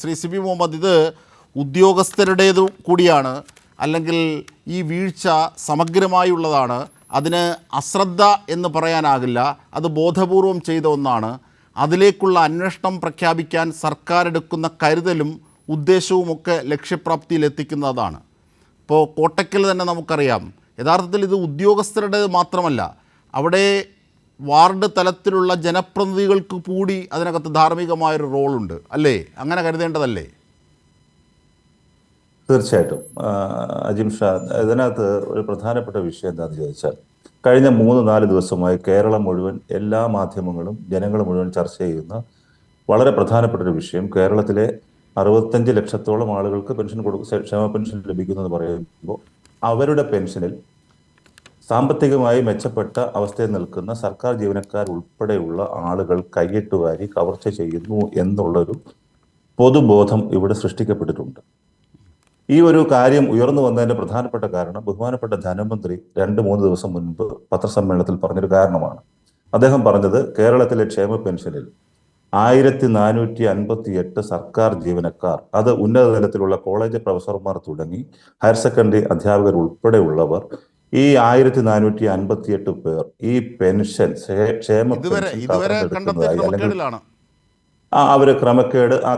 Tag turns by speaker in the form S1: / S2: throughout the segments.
S1: ശ്രീ സിബി മുഹമ്മദ്, ഇത് ഉദ്യോഗസ്ഥരുടേതു കൂടിയാണ്, അല്ലെങ്കിൽ ഈ വീഴ്ച സമഗ്രമായുള്ളതാണ്. അതിന് അശ്രദ്ധ എന്ന് പറയാനാകില്ല, അത് ബോധപൂർവം ചെയ്ത ഒന്നാണ്. അതിലേക്കുള്ള അന്വേഷണം പ്രഖ്യാപിക്കാൻ സർക്കാർ എടുക്കുന്ന കരുതലും ഉദ്ദേശവുമൊക്കെ ലക്ഷ്യപ്രാപ്തിയിലെത്തിക്കുന്നതാണ്. ഇപ്പോൾ കോട്ടക്കൽ തന്നെ നമുക്കറിയാം, യഥാർത്ഥത്തിൽ ഇത് ഉദ്യോഗസ്ഥരുടെ മാത്രമല്ല, അവിടെ വാർഡ് തലത്തിലുള്ള ജനപ്രതിനിധികൾക്ക് കൂടി അതിനകത്ത് ധാർമ്മികമായൊരു റോളുണ്ട്, അല്ലേ? അങ്ങനെ കരുതേണ്ടതല്ലേ?
S2: തീർച്ചയായിട്ടും അജിം ഷാ, ഇതിനകത്ത് ഒരു പ്രധാനപ്പെട്ട വിഷയം എന്താണെന്ന് ചോദിച്ചാൽ, കഴിഞ്ഞ 3-4 ദിവസമായി കേരളം മുഴുവൻ എല്ലാ മാധ്യമങ്ങളും ജനങ്ങൾ മുഴുവൻ ചർച്ച ചെയ്യുന്ന വളരെ പ്രധാനപ്പെട്ട ഒരു വിഷയം, കേരളത്തിലെ 65 ലക്ഷത്തോളം ആളുകൾക്ക് ക്ഷേമ പെൻഷൻ ലഭിക്കുമെന്ന് പറയുമ്പോൾ അവരുടെ പെൻഷനിൽ സാമ്പത്തികമായി മെച്ചപ്പെട്ട അവസ്ഥയിൽ നിൽക്കുന്ന സർക്കാർ ജീവനക്കാർ ഉൾപ്പെടെയുള്ള ആളുകൾ കൈയിട്ട് വാരി കവർച്ച ചെയ്യുന്നു എന്നുള്ളൊരു പൊതുബോധം ഇവിടെ സൃഷ്ടിക്കപ്പെട്ടിട്ടുണ്ട്. ഈ ഒരു കാര്യം ഉയർന്നു വന്നതിന്റെ പ്രധാനപ്പെട്ട കാരണം ബഹുമാനപ്പെട്ട ധനമന്ത്രി 2-3 ദിവസം മുൻപ് പത്രസമ്മേളനത്തിൽ പറഞ്ഞൊരു കാരണമാണ്. അദ്ദേഹം പറഞ്ഞത്, കേരളത്തിലെ ക്ഷേമ പെൻഷനിൽ 1458 സർക്കാർ ജീവനക്കാർ, അത് ഉന്നത തലത്തിലുള്ള കോളേജ് പ്രൊഫസർമാർ തുടങ്ങി ഹയർ സെക്കൻഡറി അധ്യാപകർ ഉൾപ്പെടെയുള്ളവർ, ഈ 1458 പേർ ഈ പെൻഷൻ ക്ഷേമ പെൻഷൻ അവര്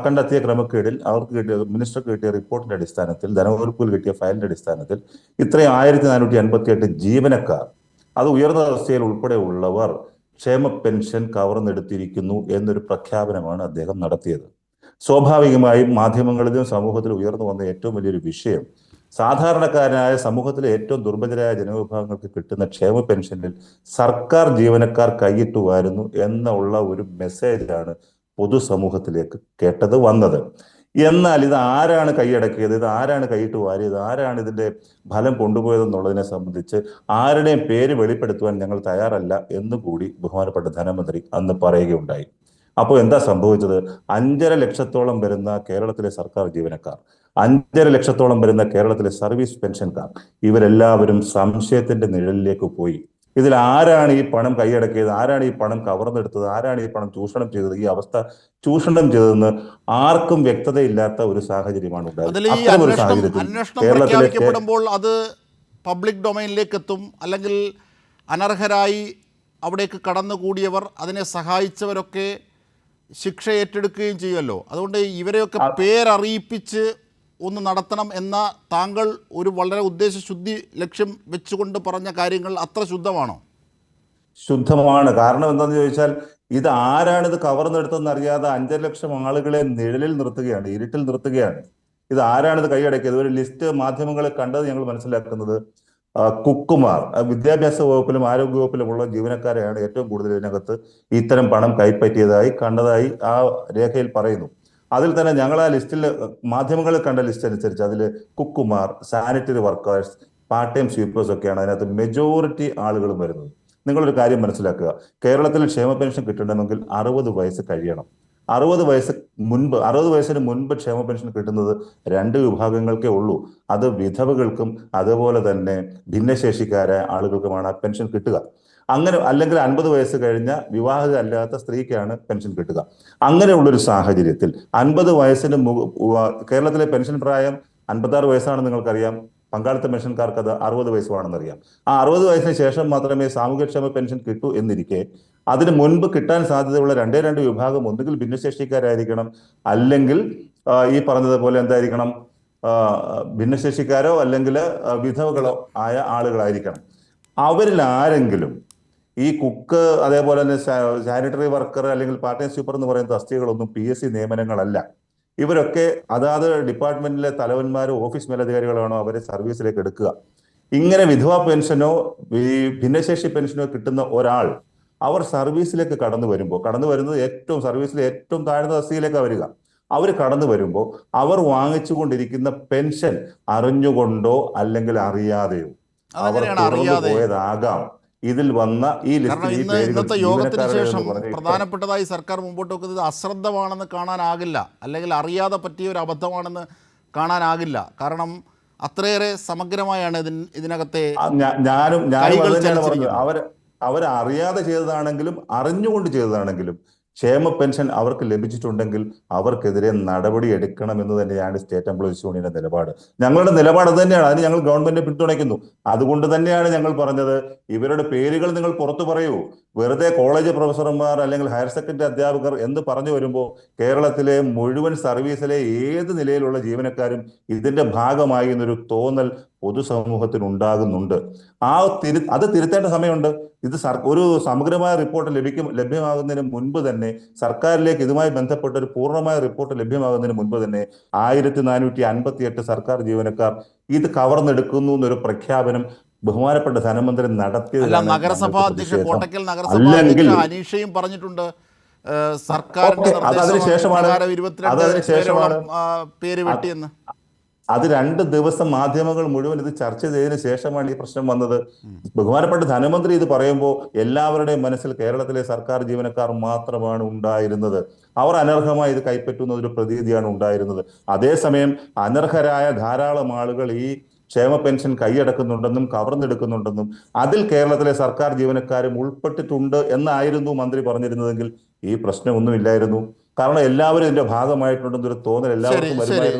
S2: കണ്ടെത്തിയ ക്രമക്കേടിൽ അവർക്ക് കിട്ടിയ മിനിസ്റ്റർക്ക് കിട്ടിയ റിപ്പോർട്ടിന്റെ അടിസ്ഥാനത്തിൽ, ധനവകുപ്പിൽ കിട്ടിയ ഫയലിന്റെ അടിസ്ഥാനത്തിൽ ഇത്രയും 1458 ജീവനക്കാർ, അത് ഉയർന്ന അവസ്ഥയിൽ ഉൾപ്പെടെ ഉള്ളവർ ക്ഷേമ പെൻഷൻ കവർന്നെടുത്തിരിക്കുന്നു എന്നൊരു പ്രഖ്യാപനമാണ് അദ്ദേഹം നടത്തിയത്. സ്വാഭാവികമായും മാധ്യമങ്ങളിലും സമൂഹത്തിലും ഉയർന്നു വന്ന ഏറ്റവും വലിയൊരു വിഷയം, സാധാരണക്കാരനായ സമൂഹത്തിലെ ഏറ്റവും ദുർബലരായ ജനവിഭാഗങ്ങൾക്ക് കിട്ടുന്ന ക്ഷേമ പെൻഷനിൽ സർക്കാർ ജീവനക്കാർ കൈയിട്ട് വാരുന്നു എന്നുള്ള ഒരു മെസ്സേജാണ് പൊതുസമൂഹത്തിലേക്ക് വന്നത്. എന്നാൽ ഇത് ആരാണ് കൈയടക്കിയത്, ഇത് ആരാണ് കൈയിട്ട് വാരിയത്, ആരാണ് ഇതിന്റെ ഫലം കൊണ്ടുപോയതെന്നുള്ളതിനെ സംബന്ധിച്ച് ആരുടെയും പേര് വെളിപ്പെടുത്തുവാൻ ഞങ്ങൾ തയ്യാറല്ല എന്നുകൂടി ബഹുമാനപ്പെട്ട ധനമന്ത്രി അന്ന് പറയുകയുണ്ടായി. അപ്പോൾ എന്താ സംഭവിച്ചത്? 5.5 ലക്ഷത്തോളം വരുന്ന കേരളത്തിലെ സർക്കാർ ജീവനക്കാർ, 5.5 ലക്ഷത്തോളം വരുന്ന കേരളത്തിലെ സർവീസ് പെൻഷൻകാർ, ഇവരെല്ലാവരും സംശയത്തിന്റെ നിഴലിലേക്ക് പോയി. ഇതിൽ ആരാണ് ഈ പണം കൈയടക്കിയത്, ആരാണ് ഈ പണം കവർന്നെടുത്തത്, ആരാണ് ഈ പണം ചൂഷണം ചെയ്തത്, ഈ അവസ്ഥ ചൂഷണം ചെയ്തതെന്ന് ആർക്കും വ്യക്തതയില്ലാത്ത ഒരു സാഹചര്യമാണ് ഉണ്ടായത്. അത്തരമൊരു സാഹചര്യത്തിൽ
S1: പ്രഖ്യാപിക്കപ്പെടുമ്പോൾ അത് പബ്ലിക് ഡൊമൈനിലേക്ക് എത്തും, അല്ലെങ്കിൽ അനർഹരായി അവിടേക്ക് കടന്നുകൂടിയവർ, അതിനെ സഹായിച്ചവരൊക്കെ ശിക്ഷ ഏറ്റെടുക്കുകയും ചെയ്യുമല്ലോ. അതുകൊണ്ട് ഇവരെയൊക്കെ പേരറിയിപ്പിച്ച് ഒന്ന് നടത്തണം എന്ന താങ്കൾ ഒരു വളരെ ഉദ്ദേശശുദ്ധി ലക്ഷ്യം വെച്ചുകൊണ്ട് പറഞ്ഞ കാര്യങ്ങൾ അത്ര ശുദ്ധമാണോ?
S2: ശുദ്ധമാണ്. കാരണം എന്താണെന്ന് ചോദിച്ചാൽ, ഇത് ആരാണിത് കവർന്നെടുത്തതെന്ന് അറിയാതെ 5 ലക്ഷം ആളുകളെ നിഴലിൽ നിർത്തുകയാണ്, ഇരുട്ടിൽ നിർത്തുകയാണ്. ഇത് ആരാണിത് കൈയടക്കിയത്? ഒരു ലിസ്റ്റ് മാധ്യമങ്ങളെ കണ്ടത് ഞങ്ങൾ മനസ്സിലാക്കുന്നത്, കുക്കുമാർ, വിദ്യാഭ്യാസ വകുപ്പിലും ആരോഗ്യ വകുപ്പിലുമുള്ള ജീവനക്കാരെയാണ് ഏറ്റവും കൂടുതൽ ഇതിനകത്ത് ഇത്തരം പണം കൈപ്പറ്റിയതായി കണ്ടതായി ആ രേഖയിൽ പറയുന്നു. അതിൽ തന്നെ ഞങ്ങൾ ആ ലിസ്റ്റിൽ, മാധ്യമങ്ങളിൽ കണ്ട ലിസ്റ്റ് അനുസരിച്ച്, അതിൽ കുക്കുമാർ, sanitary workers, part time sweepers ഒക്കെയാണ് അതിനകത്ത് മെജോറിറ്റി ആളുകളും വരുന്നത്. നിങ്ങളൊരു കാര്യം മനസ്സിലാക്കുക, കേരളത്തിൽ ക്ഷേമ പെൻഷൻ കിട്ടണമെങ്കിൽ 60 വയസ്സ് കഴിയണം. 60 വയസ്സിന് മുൻപ് ക്ഷേമ പെൻഷൻ കിട്ടുന്നത് 2 വിഭാഗങ്ങൾക്കേ ഉള്ളൂ. അത് വിധവകൾക്കും അതുപോലെ തന്നെ ഭിന്നശേഷിക്കാരായ ആളുകൾക്കുമാണ് ആ പെൻഷൻ കിട്ടുക. അങ്ങനെ അല്ലെങ്കിൽ 50 വയസ്സ് കഴിഞ്ഞ വിവാഹിത അല്ലാത്ത സ്ത്രീക്കാണ് പെൻഷൻ കിട്ടുക. അങ്ങനെയുള്ളൊരു സാഹചര്യത്തിൽ 50 വയസ്സിന് കേരളത്തിലെ പെൻഷൻ പ്രായം 56 വയസ്സാണെന്ന് നിങ്ങൾക്കറിയാം. പങ്കാളിത്ത പെൻഷൻകാർക്ക് അത് 60 വയസ്സുമാണെന്നറിയാം. ആ 60 വയസ്സിന് ശേഷം മാത്രമേ സാമൂഹ്യക്ഷേമ പെൻഷൻ കിട്ടൂ എന്നിരിക്കെ, അതിന് മുൻപ് കിട്ടാൻ സാധ്യതയുള്ള 2 വിഭാഗം ഒന്നുകിൽ ഭിന്നശേഷിക്കാരായിരിക്കണം, അല്ലെങ്കിൽ ഈ പറഞ്ഞതുപോലെ എന്തായിരിക്കണം, ഭിന്നശേഷിക്കാരോ അല്ലെങ്കിൽ വിധവകളോ ആയ ആളുകളായിരിക്കണം. അവരിൽ ആരെങ്കിലും ഈ കുക്ക്, അതേപോലെ തന്നെ സാനിറ്ററി വർക്കർ അല്ലെങ്കിൽ പാർട്ട് ടൈം സ്വീപ്പർ എന്ന് പറയുന്ന തസ്തികകളൊന്നും PSC നിയമനങ്ങളല്ല. ഇവരൊക്കെ അതാത് ഡിപ്പാർട്ട്മെന്റിലെ തലവന്മാരോ ഓഫീസ് മേലധികാരികളാണോ അവരെ സർവീസിലേക്ക് എടുക്കുക. ഇങ്ങനെ വിധവാ പെൻഷനോ ഈ ഭിന്നശേഷി പെൻഷനോ കിട്ടുന്ന ഒരാൾ അവർ സർവീസിലേക്ക് കടന്നു വരുന്നത് സർവീസിലെ ഏറ്റവും താഴ്ന്ന തസ്തികയിലേക്കാണ് വരിക. അവർ കടന്നു വരുമ്പോൾ അവർ വാങ്ങിച്ചുകൊണ്ടിരിക്കുന്ന പെൻഷൻ അറിഞ്ഞുകൊണ്ടോ അല്ലെങ്കിൽ അറിയാതെയോ അവർ തുറന്നു പോയതാകാം ഇതിൽ വന്ന ഈ
S1: ഇന്നത്തെ യോഗത്തിന് ശേഷം പ്രധാനപ്പെട്ടതായി സർക്കാർ മുമ്പോട്ട് വെക്കുന്നത് അശ്രദ്ധമാണെന്ന് കാണാനാകില്ല, അല്ലെങ്കിൽ അറിയാതെ പറ്റിയ ഒരു അബദ്ധമാണെന്ന് കാണാനാകില്ല. കാരണം അത്രയേറെ സമഗ്രമായാണ് ഇതിനകത്തെ
S2: ഞാനും അവരറിയാതെ ചെയ്തതാണെങ്കിലും അറിഞ്ഞുകൊണ്ട് ചെയ്തതാണെങ്കിലും ക്ഷേമ പെൻഷൻ അവർക്ക് ലഭിച്ചിട്ടുണ്ടെങ്കിൽ അവർക്കെതിരെ നടപടി എടുക്കണം എന്ന് തന്നെയാണ് സ്റ്റേറ്റ് എംപ്ലോയീസ് യൂണിയന്റെ നിലപാട്. ഞങ്ങളുടെ നിലപാട് അത് തന്നെയാണ്. അതിന് ഞങ്ങൾ ഗവൺമെന്റിനെ പിന്തുണയ്ക്കുന്നു. അതുകൊണ്ട് തന്നെയാണ് ഞങ്ങൾ പറഞ്ഞത്, ഇവരുടെ പേരുകൾ നിങ്ങൾ പുറത്തു പറയൂ. വെറുതെ കോളേജ് പ്രൊഫസർമാർ അല്ലെങ്കിൽ ഹയർ സെക്കൻഡറി അധ്യാപകർ എന്ന് പറഞ്ഞു വരുമ്പോൾ കേരളത്തിലെ മുഴുവൻ സർവീസിലെ ഏത് നിലയിലുള്ള ജീവനക്കാരും ഇതിന്റെ ഭാഗമായി എന്നൊരു തോന്നൽ പൊതുസമൂഹത്തിന് ഉണ്ടാകുന്നുണ്ട്. അത് തിരുത്തേണ്ട സമയമുണ്ട്. ഇത് ഒരു സമഗ്രമായ റിപ്പോർട്ട് ലഭ്യമാകുന്നതിന് മുൻപ് തന്നെ, സർക്കാരിലേക്ക് ഇതുമായി ബന്ധപ്പെട്ട ഒരു പൂർണ്ണമായ റിപ്പോർട്ട് ലഭ്യമാകുന്നതിന് മുൻപ് തന്നെ 1458 സർക്കാർ ജീവനക്കാർ ഇത് കവർന്നെടുക്കുന്നു എന്നൊരു പ്രഖ്യാപനം ബഹുമാനപ്പെട്ട ധനമന്ത്രി
S1: അല്ല,
S2: നടത്തിയതിലാണ്
S1: നഗരസഭാ
S2: ഞങ്ങൾക്ക്
S1: അധ്യക്ഷ
S2: പ്രതിഷേധം.
S1: കോട്ടക്കൽ നഗരസഭാ
S2: അല്ലെങ്കിൽ
S1: അധ്യക്ഷ അനീഷയും പറഞ്ഞിട്ടുണ്ട്, സർക്കാരിന്റെ
S2: ഓക്കെ, അതതിന് ശേഷമാണ്.
S1: നിർദ്ദേശപ്രകാരം 22
S2: അതതിന് ശേഷമാണ്.
S1: പേര് വെട്ടിയെന്ന്.
S2: അത് 2 ദിവസം മാധ്യമങ്ങൾ മുഴുവൻ ഇത് ചർച്ച ചെയ്തതിനു ശേഷമാണ് ഈ പ്രശ്നം വന്നത്. ബഹുമാനപ്പെട്ട ധനമന്ത്രി ഇത് പറയുമ്പോൾ എല്ലാവരുടെയും മനസ്സിൽ കേരളത്തിലെ സർക്കാർ ജീവനക്കാർ മാത്രമാണ് ഉണ്ടായിരുന്നത്. അവർ അനർഹമായി ഇത് കൈപ്പറ്റുന്ന ഒരു പ്രതീതിയാണ് ഉണ്ടായിരുന്നത്. അതേസമയം അനർഹരായ ധാരാളം ആളുകൾ ഈ ക്ഷേമ പെൻഷൻ കൈയടക്കുന്നുണ്ടെന്നും കവർന്നെടുക്കുന്നുണ്ടെന്നും അതിൽ കേരളത്തിലെ സർക്കാർ ജീവനക്കാരും ഉൾപ്പെട്ടിട്ടുണ്ട് എന്നായിരുന്നു മന്ത്രി പറഞ്ഞിരുന്നതെങ്കിൽ ഈ പ്രശ്നമൊന്നുമില്ലായിരുന്നു. കാരണം എല്ലാവരും ഇതിന്റെ ഭാഗമായിട്ടുണ്ടെന്നൊരു തോന്നൽ എല്ലാവർക്കും വരുമായിരുന്നു.